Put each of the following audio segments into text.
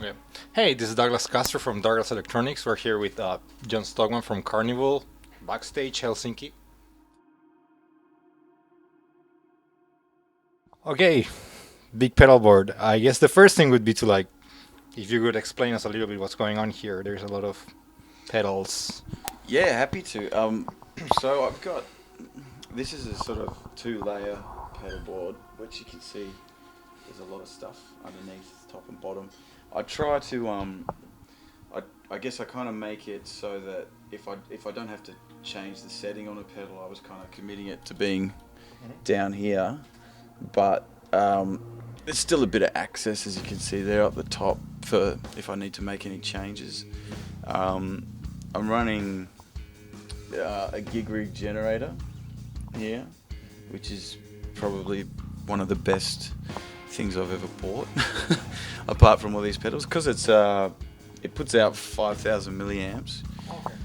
Okay. Hey, this is Douglas Castro from Darkglass Electronics. We're here with Jon Stockman from Karnivool, backstage, Helsinki. Okay, big pedalboard. I guess the first thing would be to if you could explain us a little bit what's going on here. There's a lot of pedals. Yeah, happy to. So I've got, this is a sort of two-layer pedalboard, which you can see there's a lot of stuff underneath, top and bottom. I try to, I guess I kind of make it so that if I don't have to change the setting on a pedal, I was kind of committing it to being down here, but there's still a bit of access, as you can see there up the top, for if I need to make any changes. I'm running a GigRig generator here, which is probably one of the best things I've ever bought, apart from all these pedals, because it puts out 5,000 milliamps,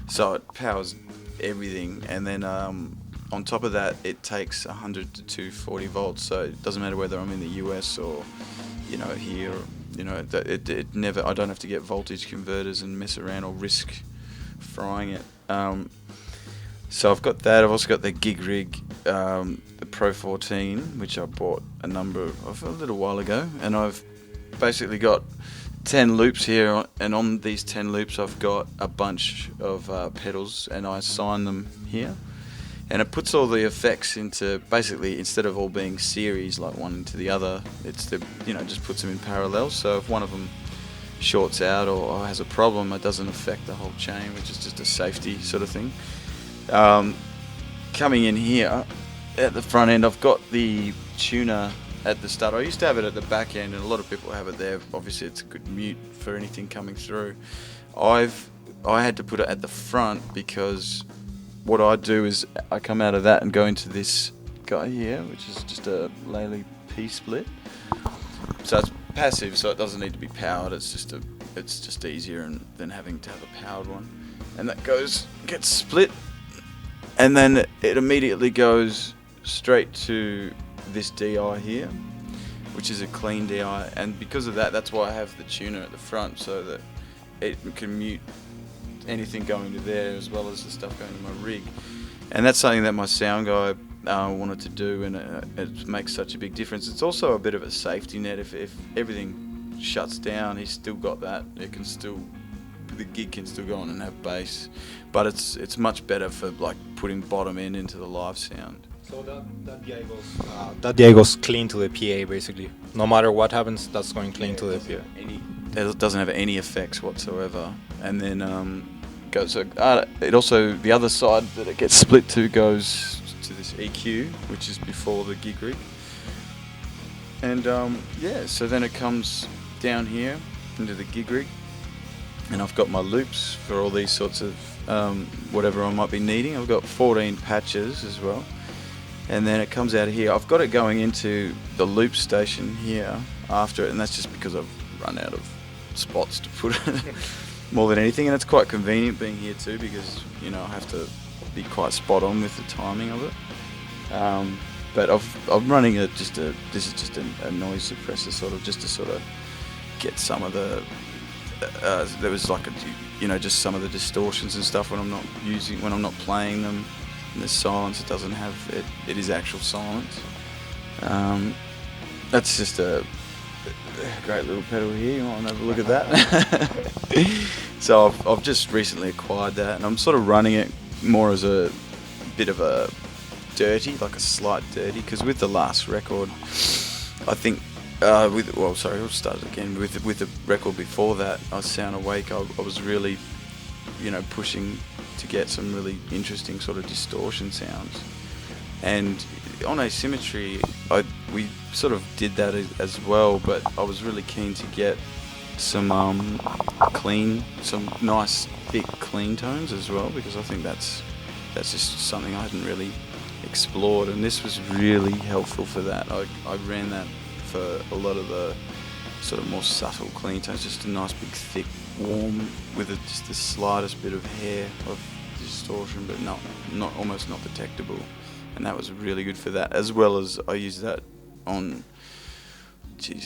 so it powers everything, and then on top of that it takes 100 to 240 volts, so it doesn't matter whether I'm in the US or here, it never, I don't have to get voltage converters and mess around or risk frying it. So I've got that. I've also got the GigRig, the Pro 14, which I bought a little while ago, and I've basically got 10 loops here, and on these 10 loops I've got a bunch of pedals, and I assign them here, and it puts all the effects into, basically, instead of all being series like one into the other, it's just puts them in parallel. So if one of them shorts out or has a problem, it doesn't affect the whole chain, which is just a safety sort of thing. Coming in here at the front end, I've got the tuner at the start. I used to have it at the back end, and a lot of people have it there. Obviously it's a good mute for anything coming through. I had to put it at the front because what I do is I come out of that and go into this guy here, which is just a Lely P-split. So it's passive, so it doesn't need to be powered. It's just easier than having to have a powered one. And that gets split, and then it immediately goes straight to this DI here, which is a clean DI, and because of that, that's why I have the tuner at the front, so that it can mute anything going to there as well as the stuff going to my rig. And that's something that my sound guy wanted to do, and it makes such a big difference. It's also a bit of a safety net. If everything shuts down, he's still got that. The gig can still go on and have bass, but it's much better for like putting bottom end into the live sound. So that DI goes clean to the PA, basically. No matter what happens, that's going clean to the PA. It doesn't have any effects whatsoever. And then it also, the other side that it gets split to goes to this EQ, which is before the GigRig. And so then it comes down here into the GigRig, and I've got my loops for all these sorts of whatever I might be needing. I've got 14 patches as well. And then it comes out of here. I've got it going into the loop station here after it, and that's just because I've run out of spots to put it more than anything. And it's quite convenient being here too, because I have to be quite spot on with the timing of it. But I'm running this is just a noise suppressor, just to get some of the there was just some of the distortions and stuff when I'm not playing them. And the silence, it doesn't have it is actual silence. That's just a great little pedal here. You want to have a look at that? So I've just recently acquired that, and I'm sort of running it more as a bit of a dirty, like a slight dirty, because with the last record, I think we'll start again with the record before that, I Sound Awake. I was really pushing to get some really interesting sort of distortion sounds, and on Asymmetry we sort of did that as well, but I was really keen to get some nice thick clean tones as well, because I think that's just something I hadn't really explored, and this was really helpful for that. I ran that for a lot of the sort of more subtle clean tones, just a nice big thick warm with just the slightest bit of hair of distortion, but almost not detectable, and that was really good for that, as well as I used that on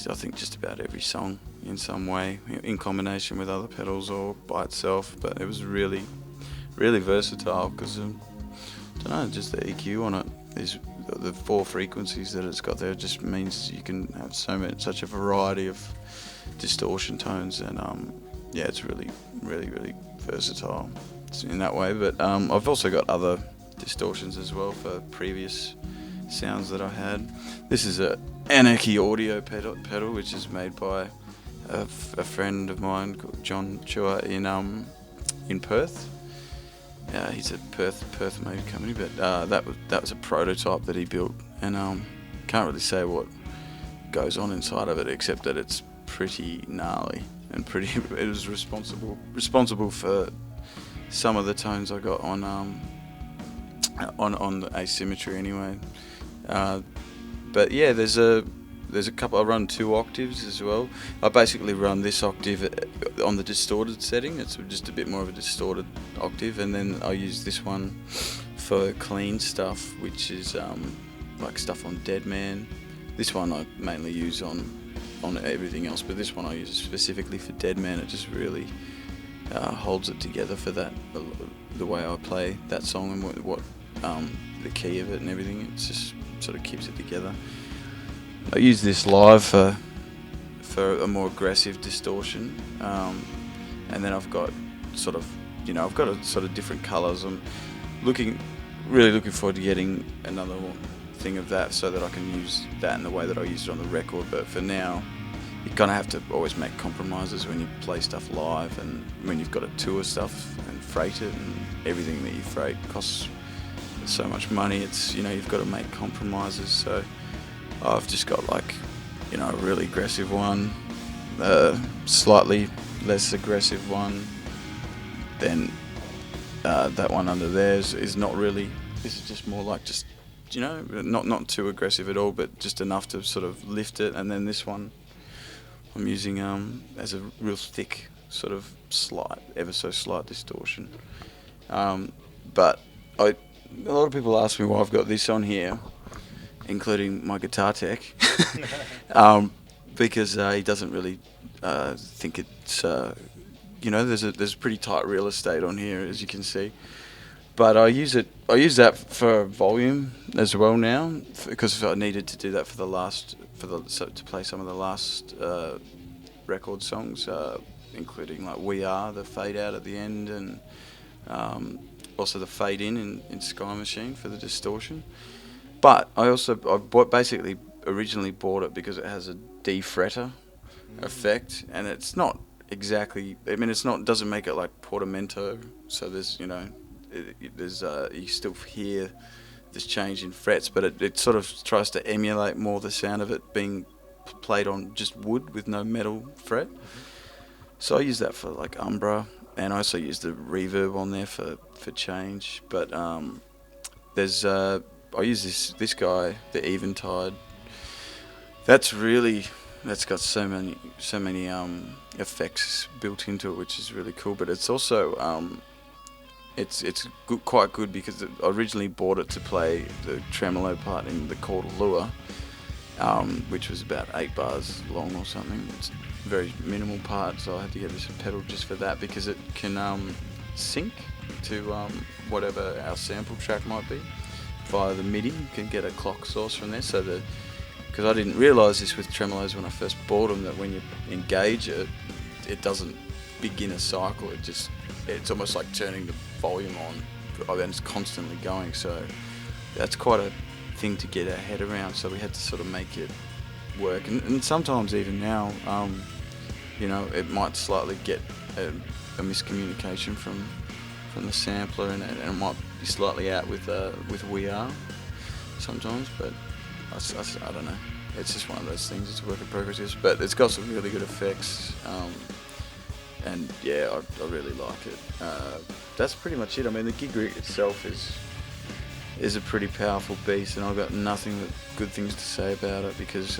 I think just about every song. in some way, in combination with other pedals or by itself. But it was really, really versatile because, I don't know, just the EQ on it is the 4 frequencies that it's got there just means you can have such a variety of distortion tones, and yeah, it's really, really, really versatile in that way. But I've also got other distortions as well for previous sounds that I had. This is a Anarchy Audio pedal which is made by a friend of mine called Jon Stockman in Perth. He's a Perth made company, but that was a prototype that he built, and can't really say what goes on inside of it except that it's pretty gnarly and it was responsible for some of the tones I got on the asymmetry anyway. But yeah, there's a couple. I run 2 octaves as well. I basically run this octave on the distorted setting. It's just a bit more of a distorted octave, and then I use this one for clean stuff, which is like stuff on Dead Man. This one I mainly use on everything else, but this one I use specifically for Dead Man. It just really holds it together for that, the way I play that song and what the key of it and everything. It just sort of keeps it together. I use this live for a more aggressive distortion, and then I've got sort of different colours. I'm really looking forward to getting another thing of that so that I can use that in the way that I used it on the record. But for now, you kind of have to always make compromises when you play stuff live, and when you've got to tour stuff and freight it, and everything that you freight costs so much money. It's, you've got to make compromises. So I've just got a really aggressive one, slightly less aggressive one, then that one under there is not really. This is just more like not too aggressive at all, but just enough to sort of lift it. And then this one I'm using as a real thick sort of ever so slight distortion. But a lot of people ask me why I've got this on here, including my guitar tech, because he doesn't really think it's there's pretty tight real estate on here, as you can see. But I use that for volume as well now, because I needed to do that to play some of the last record songs, including like We Are, the fade out at the end, and also the fade in Sky Machine for the distortion. But basically originally bought it because it has a D fretter effect, and it's not exactly. I mean, doesn't make it like portamento. So there's you still hear this change in frets, but it sort of tries to emulate more the sound of it being played on just wood with no metal fret. So I use that for like Umbra, and I also use the reverb on there for change. But I use this guy, the Eventide. That's got so many effects built into it, which is really cool. But it's also it's quite good because I originally bought it to play the tremolo part in the Chord Lure, which was about 8 bars long or something. It's a very minimal part, so I had to get this pedal just for that, because it can sync to whatever our sample track might be via the MIDI. You can get a clock source from there, because I didn't realise this with tremolos when I first bought them, that when you engage it, it doesn't begin a cycle. It's almost like turning the volume on, and it's constantly going. So that's quite a thing to get our head around. So we had to sort of make it work. And sometimes even now, it might slightly get a miscommunication from the sampler, and it might be slightly out with We Are sometimes, but I don't know. It's just one of those things. It's a work in progress, but it's got some really good effects, and yeah, I really like it. That's pretty much it. I mean, the GigRig itself is a pretty powerful beast, and I've got nothing but good things to say about it, because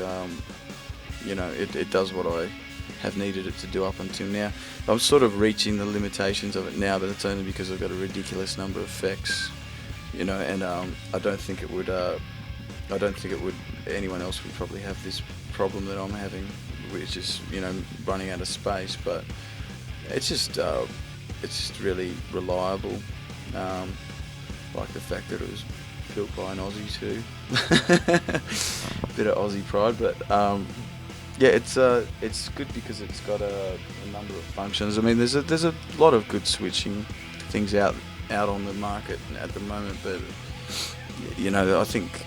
it does what I have needed it to do up until now. I'm sort of reaching the limitations of it now, but it's only because I've got a ridiculous number of effects, and I don't think it would anyone else would probably have this problem that I'm having, which is running out of space. But it's just really reliable. Like the fact that it was built by an Aussie too. Bit of Aussie pride, but yeah, it's good because it's got a number of functions. I mean, there's a lot of good switching things out on the market at the moment, but I think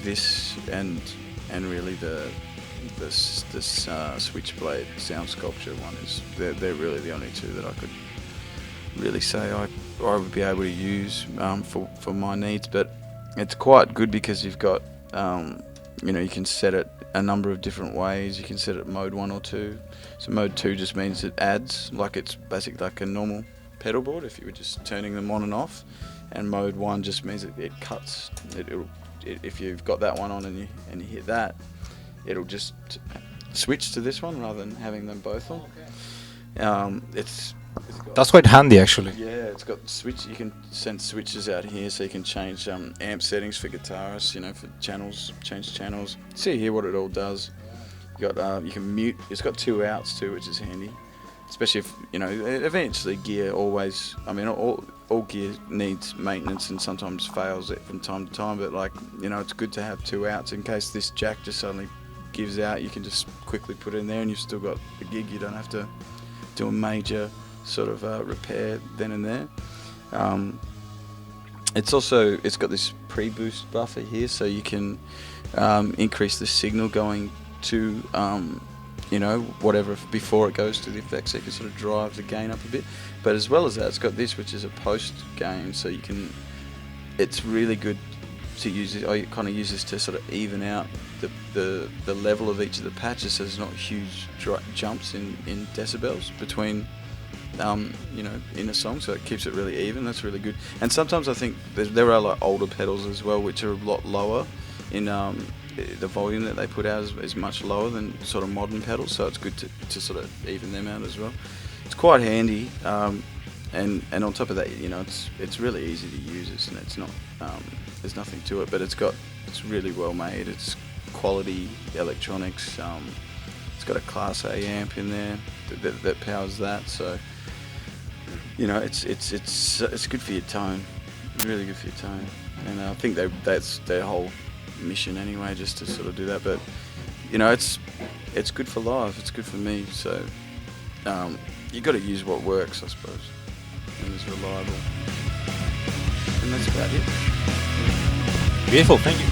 this and really the Switchblade Sound Sculpture one they're really the only two that I could really say I would be able to use for my needs. But it's quite good because you've got you can set it a number of different ways. You can set it mode 1 or 2. So mode 2 just means it adds, like it's basically like a normal pedal board if you were just turning them on and off. And mode 1 just means it cuts. If you've got that one on and you hit that, it'll just switch to this one rather than having them both on. It's got, That's quite handy, actually. yeah, it's got switch. You can send switches out here, so you can change amp settings for guitarists. For channels, change channels. See here what it all does. You can mute. It's got 2 outs too, which is handy. Especially if eventually gear always. I mean, all gear needs maintenance and sometimes fails it from time to time. But it's good to have 2 outs in case this jack just suddenly gives out. You can just quickly put it in there, and you've still got a gig. You don't have to do a major sort of repair then and there. It's got this pre-boost buffer here, so you can increase the signal going to whatever before it goes to the effects, so you can sort of drive the gain up a bit. But as well as that, it's got this, which is a post gain, so it's really good to use it. I kind of use this to sort of even out the level of each of the patches, so there's not huge jumps in decibels between in a song, so it keeps it really even. That's really good. And sometimes I think there are like older pedals as well, which are a lot lower in the volume that they put out is much lower than sort of modern pedals, so it's good to sort of even them out as well. It's quite handy, and on top of that, it's really easy to use, and it's not there's nothing to it, but it's really well made. It's quality electronics. It's got a Class A amp in there that powers that, so it's good for your tone, really good for your tone. And I think that's their whole mission anyway, just to sort of do that. But it's good for live. It's good for me. So you got to use what works, I suppose, and is reliable. And that's about it. Beautiful, thank you.